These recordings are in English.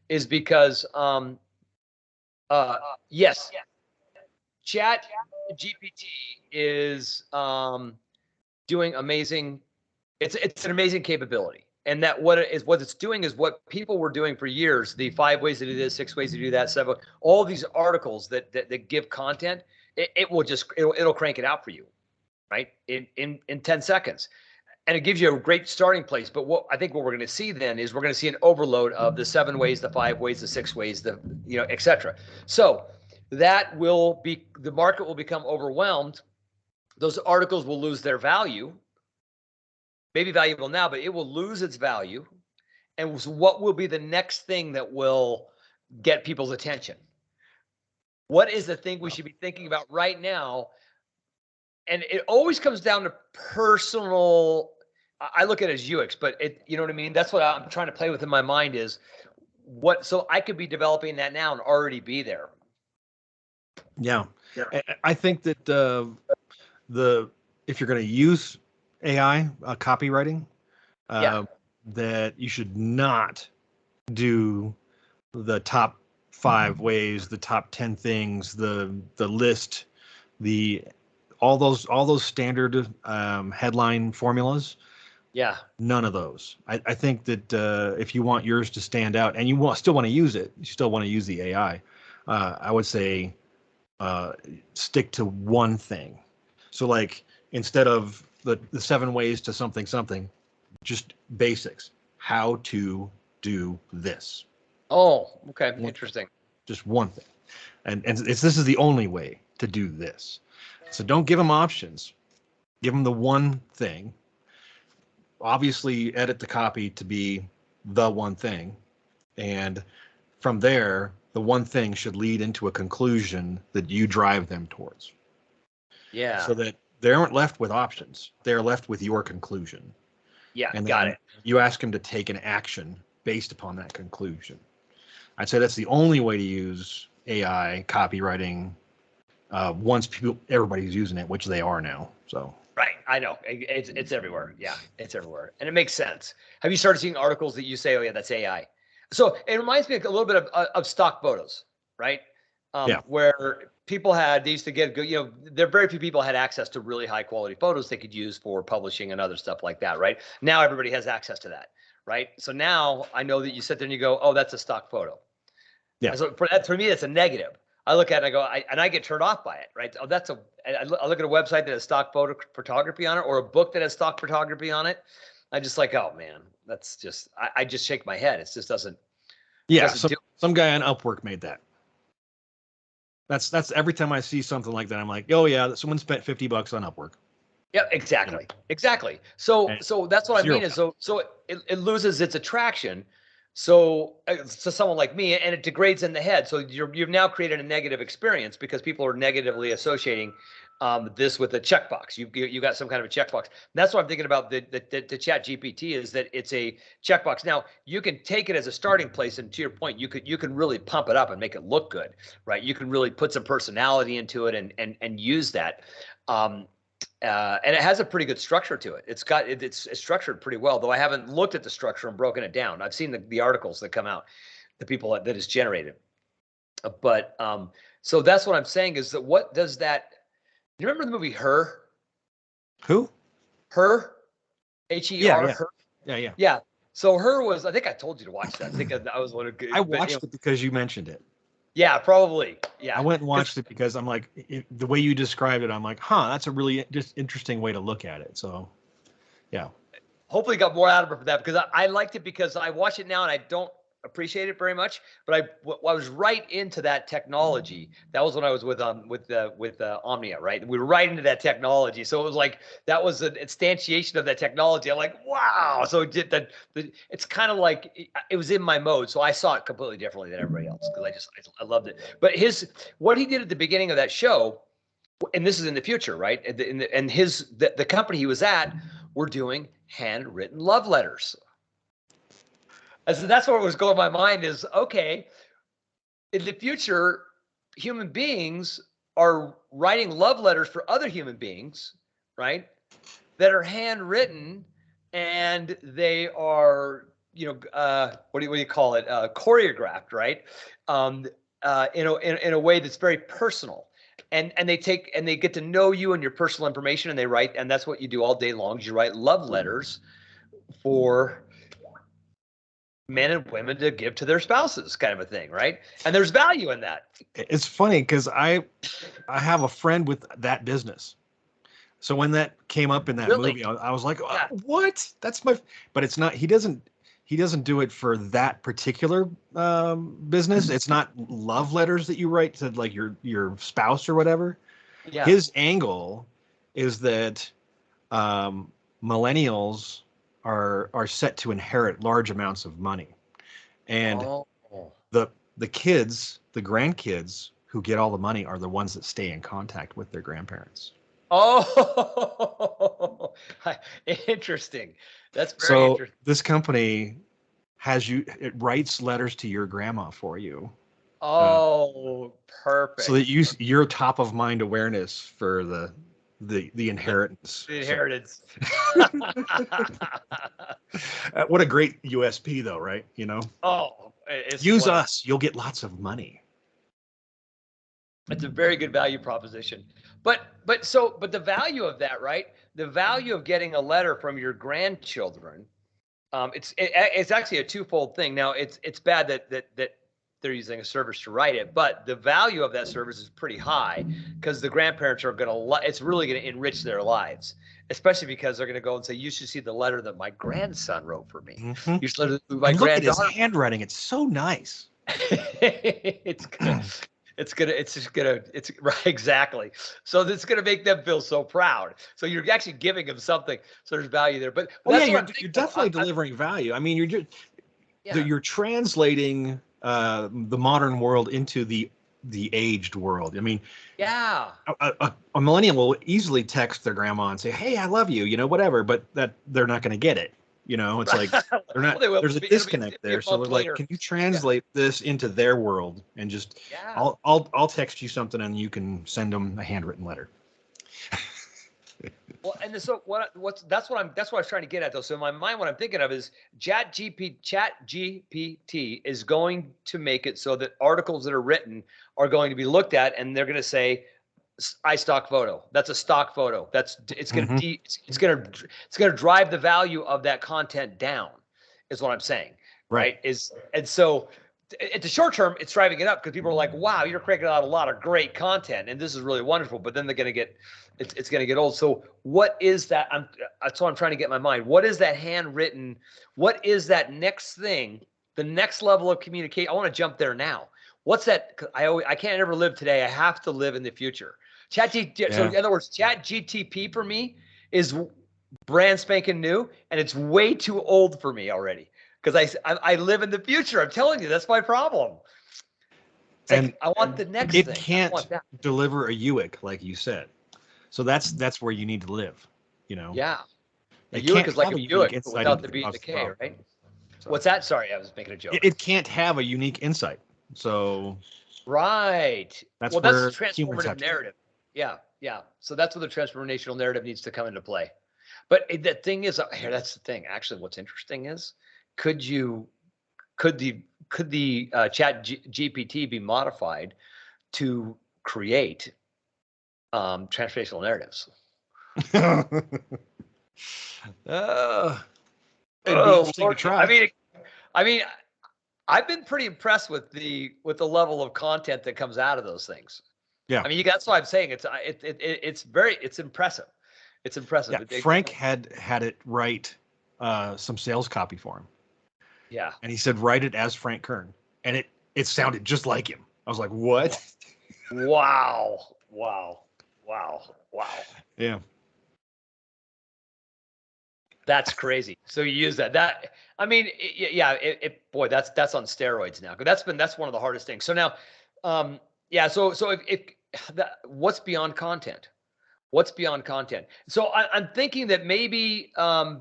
is because yes, Chat GPT is doing amazing. It's an amazing capability, and that what it's doing is what people were doing for years. The 5 ways to do this, 6 ways to do that, 7. All these articles that give content, it will just it'll crank it out for you, right? In 10 seconds. And it gives you a great starting place. But what I think what we're going to see then is we're going to see an overload of the 7 ways, the 5 ways, the 6 ways, the et cetera. So that will be, the market will become overwhelmed. Those articles will lose their value, maybe valuable now, but it will lose its value. And so what will be the next thing that will get people's attention? What is the thing we should be thinking about right now? And it always comes down to personal. I look at it as UX, but you know what I mean? That's what I'm trying to play with in my mind is what, so I could be developing that now and already be there. Yeah. I think that if you're going to use AI copywriting, that you should not do the top 5 ways, the top 10 things, the list, all those standard headline formulas. Yeah. None of those. I think that if you want yours to stand out and you still want to use it, you still want to use the AI, I would say stick to one thing. So like instead of the 7 ways to something, just basics. How to do this. Oh, okay. Interesting. Just one thing. And this is the only way to do this. So don't give them options. Give them the one thing. Obviously, edit the copy to be the one thing. And from there, the one thing should lead into a conclusion that you drive them towards. Yeah. So that they aren't left with options. They're left with your conclusion. Yeah, and got it. You ask them to take an action based upon that conclusion. I'd say that's the only way to use AI copywriting once everybody's using it, which they are now. So right, I know it's everywhere. Yeah, it's everywhere, and it makes sense. Have you started seeing articles that you say, "Oh yeah, that's AI"? So it reminds me a little bit of stock photos, right? Where people they used to get good, there are very few people had access to really high quality photos they could use for publishing and other stuff like that, right? Now everybody has access to that, right? So now I know that you sit there and you go, oh, that's a stock photo. Yeah. So for me, that's a negative. I look at it and I go, I get turned off by it, right? Oh, I look at a website that has stock photography on it or a book that has stock photography on it. I just like, oh man, that's just, I just shake my head. It just doesn't. Yeah. Some guy on Upwork made that. That's every time I see something like that, I'm like, oh yeah, someone spent $50 on Upwork. Yeah, exactly. Exactly. So that's what I mean is so it loses its attraction. So someone like me, and it degrades in the head. So you've now created a negative experience because people are negatively associating this with a checkbox. You got some kind of a checkbox. That's what I'm thinking about the ChatGPT is that it's a checkbox. Now you can take it as a starting place, and to your point, you can really pump it up and make it look good, right? You can really put some personality into it and use that. And it has a pretty good structure to it. It's structured pretty well, though I haven't looked at the structure and broken it down. I've seen the articles that come out, the people that is generated. But so that's what I'm saying is that what does that? You remember the movie Her? Who? Her, H-E-R. Her. Yeah. Yeah. So Her was. I think I told you to watch that. I think I was one of. I watched it because you mentioned it. Yeah, probably. Yeah. I went and watched it because I'm like, the way you described it, I'm like, that's a really just interesting way to look at it. So, yeah. Hopefully got more out of it for that because I liked it because I watch it now and I don't appreciate it very much, but I was right into that technology. That was when I was with Omnia, right? We were right into that technology. So it was like, that was an instantiation of that technology. I'm like, wow. So it did that. It's kind of like, it was in my mode. So I saw it completely differently than everybody else because I loved it. But what he did at the beginning of that show, and this is in the future, right? And the company he was at were doing handwritten love letters. And so that's what was going in my mind is, okay, in the future, human beings are writing love letters for other human beings, right? That are handwritten, and they are what do you call it? Choreographed, right? In a way that's very personal. And they get to know you and your personal information, and they write, and that's what you do all day long. Is you write love letters for men and women to give to their spouses, kind of a thing, right? And there's value in that. It's funny because I have a friend with that business. So when that came up in that Really? movie, I was like, Yeah. "What? That's my." But it's not. He doesn't do it for that particular business. It's not love letters that you write to like your spouse or whatever. Yeah. His angle is that millennials are set to inherit large amounts of money, and Oh. the kids, the grandkids who get all the money are the ones that stay in contact with their grandparents. Oh, interesting. That's very So interesting. this company it writes letters to your grandma for you, Oh, so that perfect. you're top of mind awareness for the inheritance. The So inheritance. what a great USP though, right? Oh, it's Use wonderful. us, you'll get lots of money. It's a very good value proposition. But the value of that, right? The value of getting a letter from your grandchildren, it's actually a twofold thing. Now, it's bad that they're using a service to write it, but the value of that service is pretty high because the grandparents are it's really going to enrich their lives, especially because they're going to go and say, you should see the letter that my grandson wrote for me. Mm-hmm. You should let my And look at his granddaughter. handwriting; it's so nice. It's just gonna, it's right, exactly. So this is gonna make them feel so proud. So you're actually giving them something. So there's value there. But Oh yeah, that's what I'm you're thinking of. definitely delivering value. I mean, Yeah, you're translating the modern world into the aged world. I mean, yeah. a millennial will easily text their grandma and say, "Hey, I love you," whatever, but that they're not going to get it. It's Right. like they're Well, not. they will. There's a It'll disconnect be a there. So month they're like, later. "Can you Yeah, translate this into their world?" And just, yeah. I'll text you something, and you can send them a handwritten letter. Well, and so that's what I was trying to get at though. So in my mind, what I'm thinking of is ChatGPT is going to make it so that articles that are written are going to be looked at, and they're going to say, "I stock photo. That's a stock photo. It's going Mm-hmm. to it's going to drive the value of that content down." Is what I'm saying, Right. right? And so at the short term, it's driving it up because people are like, "Wow, you're cranking out a lot of great content, and this is really wonderful." But then they're going to get it's going to get old. So what is that? That's what I'm trying to get in my mind. What is that handwritten? What is that next thing? The next level of communication. I want to jump there now. What's that? I can't ever live today. I have to live in the future. So Yeah. in other words, Chat GTP for me is brand spanking new, and it's way too old for me already because I live in the future. I'm telling you, that's my problem. It's And like I want the next it thing. I can't want that. deliver a UIC like you said. So that's where you need to live. You know, Yeah, a it Buick can't is like have a a unique Buick, but insight without into the the B and the cause of the K, problem. right? So What's that? Sorry, I was making a joke. it can't have a unique insight. So Right. that's Well, that's the where humans transformative have to. narrative. Yeah, yeah. So that's where the transformational narrative needs to come into play. But the thing is, here, that's the thing. Actually, what's interesting is, could you, could the GPT be modified to create transformational narratives? uh, it'd be Oh interesting to Lord. try. I mean, I've been pretty impressed with the level of content that comes out of those things. Yeah. I mean, that's why I'm saying it's impressive. It's Yeah. impressive. Frank had it write some sales copy for him. Yeah. And he said, write it as Frank Kern. And it sounded just like him. I was like, what? Wow. Wow. Wow. Wow. Yeah. That's crazy. So you use that. I mean, yeah. Boy, that's on steroids now. That's one of the hardest things. So now, yeah. So if what's beyond content? What's beyond content? So I'm thinking that maybe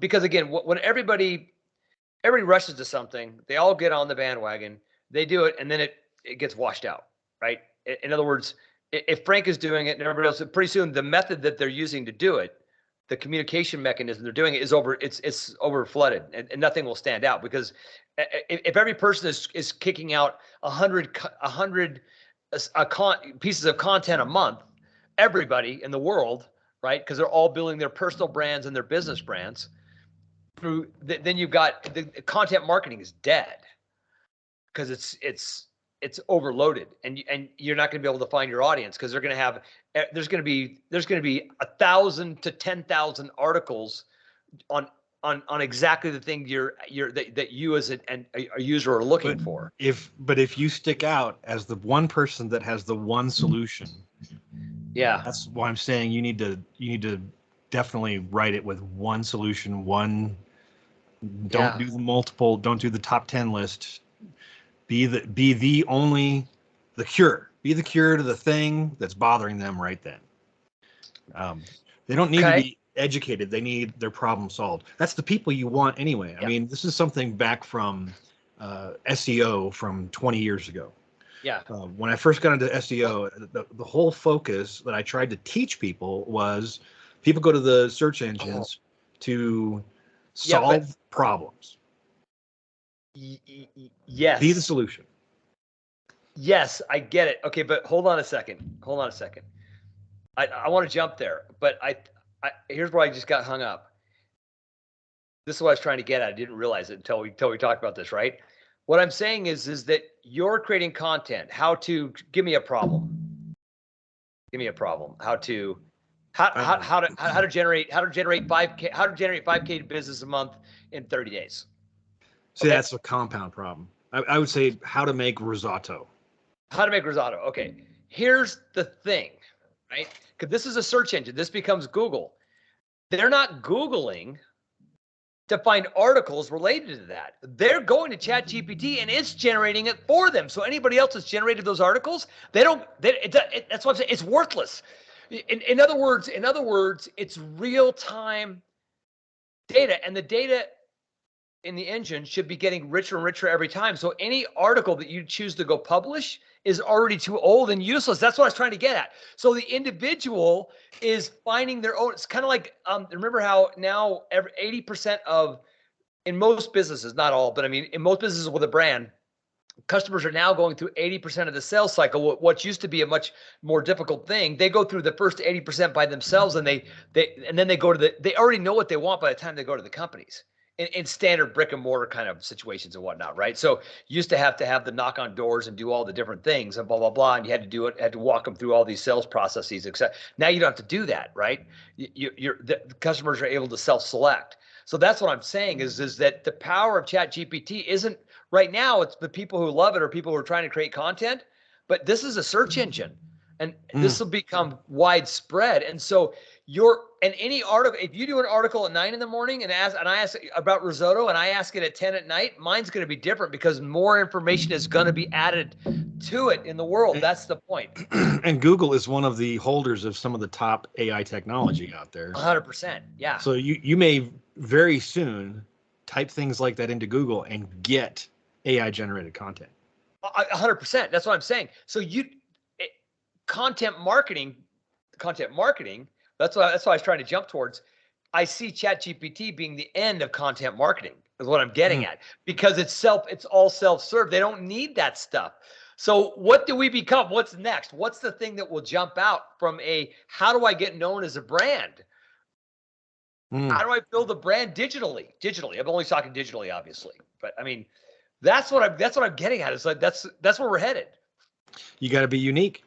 because again, when everybody rushes to something, they all get on the bandwagon, they do it, and then it gets washed out, right? In other words, if Frank is doing it and everybody else, pretty soon the method that they're using to do it the communication mechanism they're doing it is it's over flooded, and nothing will stand out, because if every person is kicking out 100 pieces of content a month, everybody in the world, right? Because they're all building their personal brands and their business brands through. Then you've got the content marketing is dead, because it's overloaded, and you're not going to be able to find your audience, because they're going to have there's going to be 1,000 to 10,000 articles on exactly the thing that you as a user are looking for. If you stick out as the one person that has the one solution, yeah, that's why I'm saying you need to definitely write it with one solution. Don't do the multiple. Don't do the top 10 list. Be the only the cure. Be the cure to the thing that's bothering them right then. They don't need to be educated. They need their problem solved. That's the people you want anyway. I mean, this is something back from SEO from 20 years ago. Yeah. When I first got into SEO, the whole focus that I tried to teach people was people go to the search engines to solve problems. Yes. Be the solution. Yes, I get it. Okay, but hold on a second. I want to jump there, but I here's where I just got hung up. This is what I was trying to get at. I didn't realize it until we talked about this, right? What I'm saying is that you're creating content. How to give me a problem. Give me a problem. How to generate 5K, how to generate 5K business a month in 30 days. See, that's a compound problem. I would say how to make risotto. How to make risotto. Okay. Here's the thing, right? Because this is a search engine. This becomes Google. They're not Googling to find articles related to that. They're going to ChatGPT and it's generating it for them. So anybody else that's generated those articles, that's what I'm saying. It's worthless. In other words, it's real-time data, and the data in the engine should be getting richer and richer every time. So any article that you choose to go publish is already too old and useless. That's what I was trying to get at. So the individual is finding their own. It's kind of like, remember how now 80% of, in most businesses, not all, but I mean, in most businesses with a brand, customers are now going through 80% of the sales cycle. What used to be a much more difficult thing, they go through the first 80% by themselves, and then they go to they already know what they want by the time they go to the companies. In standard brick and mortar kind of situations and whatnot, right? So you used to have the knock on doors and do all the different things and blah, blah, blah. And you had to walk them through all these sales processes, etc. Now you don't have to do that, right? The customers are able to self-select. So that's what I'm saying is that the power of ChatGPT isn't right now. It's the people who love it or people who are trying to create content, but this is a search engine, and this will become widespread. And so any article, if you do an article at 9 in the morning and I ask about risotto and I ask it at 10 at night, mine's going to be different because more information is going to be added to it in the world. That's the point. And Google is one of the holders of some of the top AI technology out there. 100%. Yeah. So you may very soon type things like that into Google and get AI generated content. 100%. That's what I'm saying. So content marketing. That's why I was trying to jump towards. I see ChatGPT being the end of content marketing is what I'm getting at, because it's all self-serve. They don't need that stuff. So what do we become? What's next? What's the thing that will jump out from how do I get known as a brand? How do I build a brand digitally? I'm only talking digitally, obviously, but I mean, that's what I'm getting at. It's like, that's where we're headed. You got to be unique.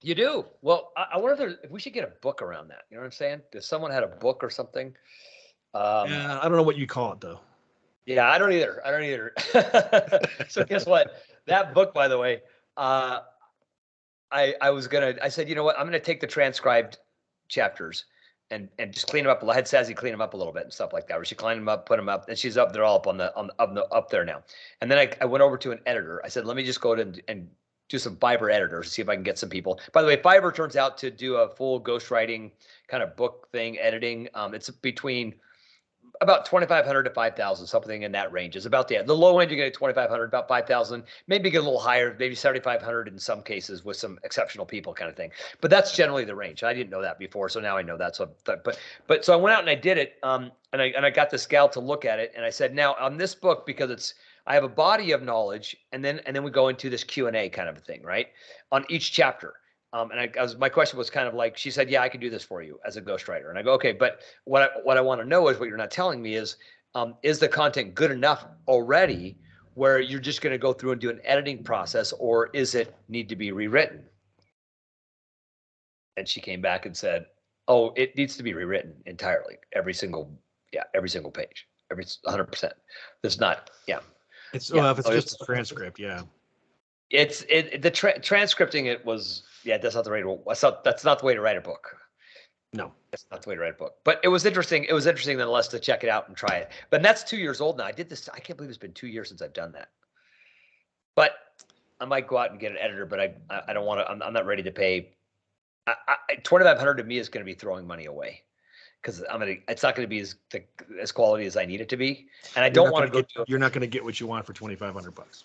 You do. Well, I wonder if we should get a book around that. You know what I'm saying? If someone had a book or something. Yeah, I don't know what you call it though. Yeah, I don't either. So guess what? That book, by the way, I said, you know what? I'm gonna take the transcribed chapters and just clean them up. I had Sassy clean them up a little bit and stuff like that. Where she cleaned them up, put them up, and she's up. They're all up there now. And then I went over to an editor. I said, let me just go to and do some Fiverr editors to see if I can get some people. By the way, Fiverr turns out to do a full ghostwriting kind of book thing, editing. It's between about 2,500 to 5,000, something in that range is about the low end. You get 2,500, about 5,000, maybe get a little higher, maybe 7,500 in some cases with some exceptional people, kind of thing. But that's generally the range. I didn't know that before, so now I know that. So, but so I went out and I did it, and I got this gal to look at it, and I said, now on this book, because I have a body of knowledge, and then we go into this Q&A kind of a thing, right, on each chapter. My question was kind of like, she said, yeah, I can do this for you as a ghostwriter. And I go, okay, but what I want to know is, what you're not telling me is the content good enough already where you're just going to go through and do an editing process, or is it need to be rewritten? And she came back and said, oh, it needs to be rewritten entirely. Every single page, every 100%. There's not, yeah. If it's just a transcript, yeah. Transcripting it was, that's not the that's not the way to write a book. No, that's not the way to write a book. But it was interesting. It was interesting nonetheless to check it out and try it. But that's 2 years old now. I did this. I can't believe it's been 2 years since I've done that. But I might go out and get an editor. But I don't want to. I'm not ready to pay. 2,500 to me is going to be throwing money away, because it's not going to be as quality as I need it to be. And I don't want to go. You're not going to get what you want for $2,500.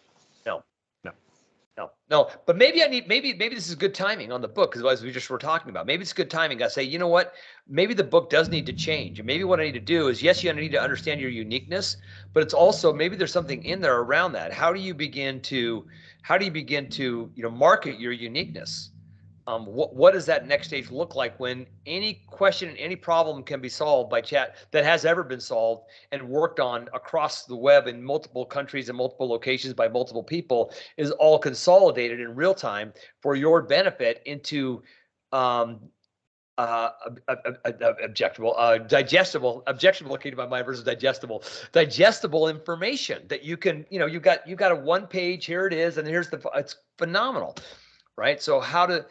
No. But maybe this is good timing on the book, because as we just were talking about, maybe it's good timing. I say, you know what? Maybe the book does need to change, and maybe what I need to do is, yes, you need to understand your uniqueness, but it's also maybe there's something in there around that. How do you begin to market your uniqueness? What does that next stage look like when any question and any problem can be solved by chat that has ever been solved and worked on across the web in multiple countries and multiple locations by multiple people, is all consolidated in real time for your benefit into digestible information that you can, you got a one page, here it is, and it's phenomenal. Right. So how do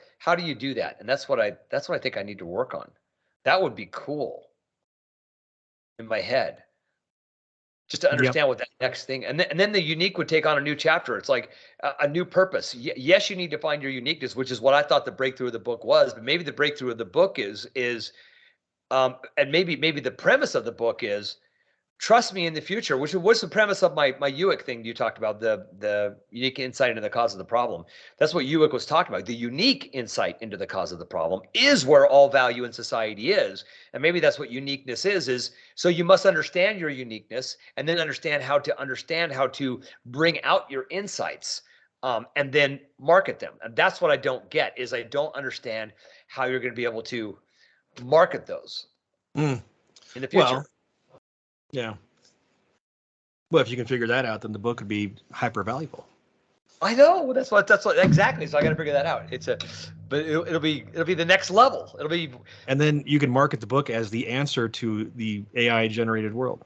you do that? And that's what I think I need to work on. That would be cool in my head, just to understand what that next thing, and then the unique would take on a new chapter. It's like a new purpose. Yes, you need to find your uniqueness, which is what I thought the breakthrough of the book was. But maybe the breakthrough of the book is and maybe the premise of the book is, trust me in the future, which was the premise of my UIC thing you talked about, the unique insight into the cause of the problem. That's what UIC was talking about. The unique insight into the cause of the problem is where all value in society is. And maybe that's what uniqueness is so you must understand your uniqueness, and then understand how to bring out your insights, and then market them. And that's what I don't get, is I don't understand how you're going to be able to market those in the future. Well, yeah. Well, if you can figure that out, then the book would be hyper valuable. I know. That's what exactly. So I got to figure that out. But it'll be the next level. And then you can market the book as the answer to the AI generated world.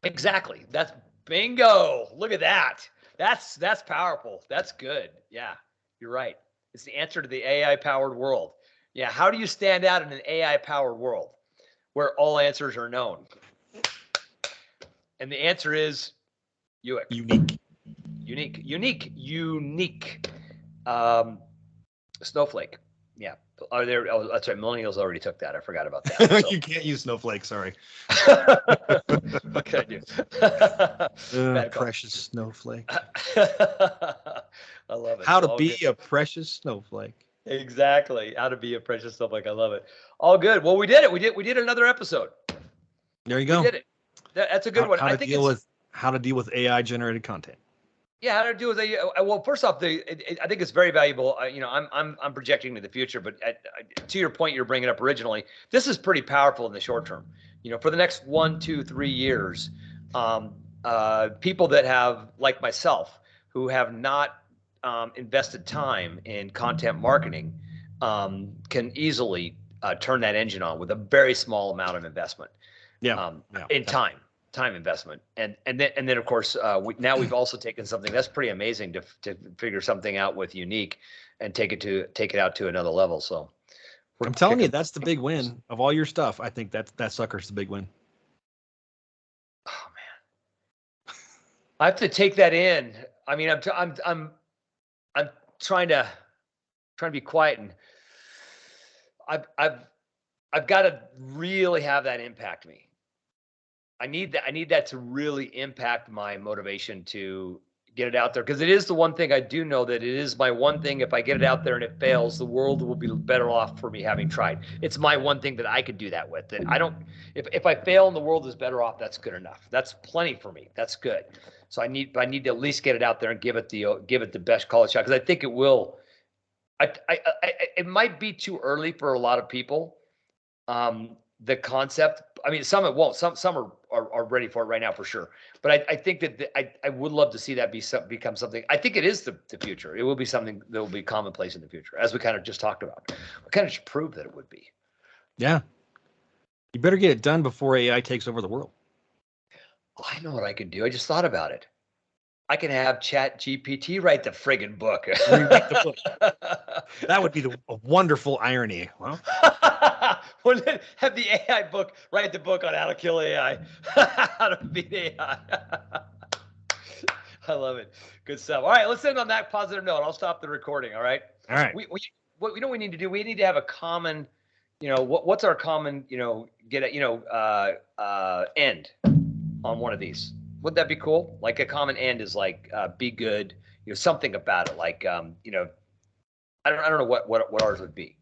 Exactly. That's bingo. Look at that. That's powerful. That's good. Yeah, you're right. It's the answer to the AI powered world. Yeah. How do you stand out in an AI powered world where all answers are known? And the answer is UIC. Unique. Snowflake. Yeah. Oh, that's right. Millennials already took that. I forgot about that. So. You can't use Snowflake. Sorry. What can I do? Precious snowflake. I love it. How to be a precious snowflake. Exactly. How to be a precious snowflake. I love it. All good. Well, we did it. We did another episode. There you go. We did it. That's a good one. How to deal with AI generated content. Yeah, how to do with well, first off, I think it's very valuable. I'm projecting to the future, but to your point, you're bringing up originally, this is pretty powerful in the short term. For the next 1, 2, 3 years, people that have, like myself, who have not invested time in content marketing, can easily turn that engine on with a very small amount of investment. In time investment, and then of course we've also taken something that's pretty amazing to figure something out with Unique and take it out to another level. So I'm telling you, that's the big win of all your stuff. I think that sucker's the big win. Oh man, I have to take that in. I mean, I'm trying to be quiet, and I've got to really have that impact me. I need that to really impact my motivation to get it out there, because it is the one thing I do know that it is my one thing. If I get it out there and it fails, the world will be better off for me having tried. It's my one thing that I could do that with. That I don't. If I fail and the world is better off, that's good enough. That's plenty for me. That's good. So I need to at least get it out there and give it the best college shot, because I think it will. It might be too early for a lot of people. The concept. I mean, some it won't. Some are ready for it right now for sure. But I think that I would love to see that become something. I think it is the future. It will be something that will be commonplace in the future, as we kind of just talked about. We kind of just proved that it would be. Yeah. You better get it done before AI takes over the world. Oh, I know what I could do. I just thought about it. I can have ChatGPT write the friggin' book. Rewrite the book. That would be a wonderful irony. Well, Wouldn't it have the AI book, write the book on how to kill AI, how to beat AI. I love it. Good stuff. All right, let's end on that positive note. I'll stop the recording. All right. all right. What we know we need to do. We need to have a common, what's our common, end on one of these. Would that be cool? Like a common end is like be good, something about it. Like I don't know what ours would be.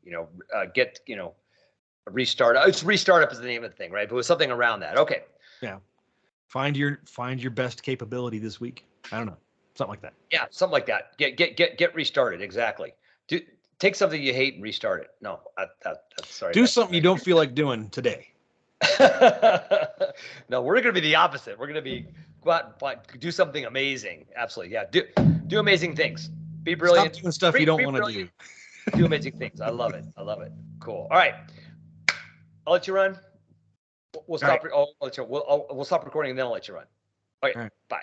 Get restart. It's restart up is the name of the thing, right? But it was something around that. Okay. Yeah. Find your best capability this week. I don't know. Something like that. Yeah, something like that. Get restarted. Exactly. Take something you hate and restart it. No, that's sorry. Do something you don't feel like doing today. No, we're going to be the opposite. We're going to be go out and do something amazing. Absolutely. Yeah. Do amazing things. Be brilliant. Stop doing stuff you don't want to do. Do amazing things. I love it. I love it. Cool. All right. I'll let you run. We'll stop. Right. I'll let you. We'll stop recording and then I'll let you run. Okay. Right. Bye.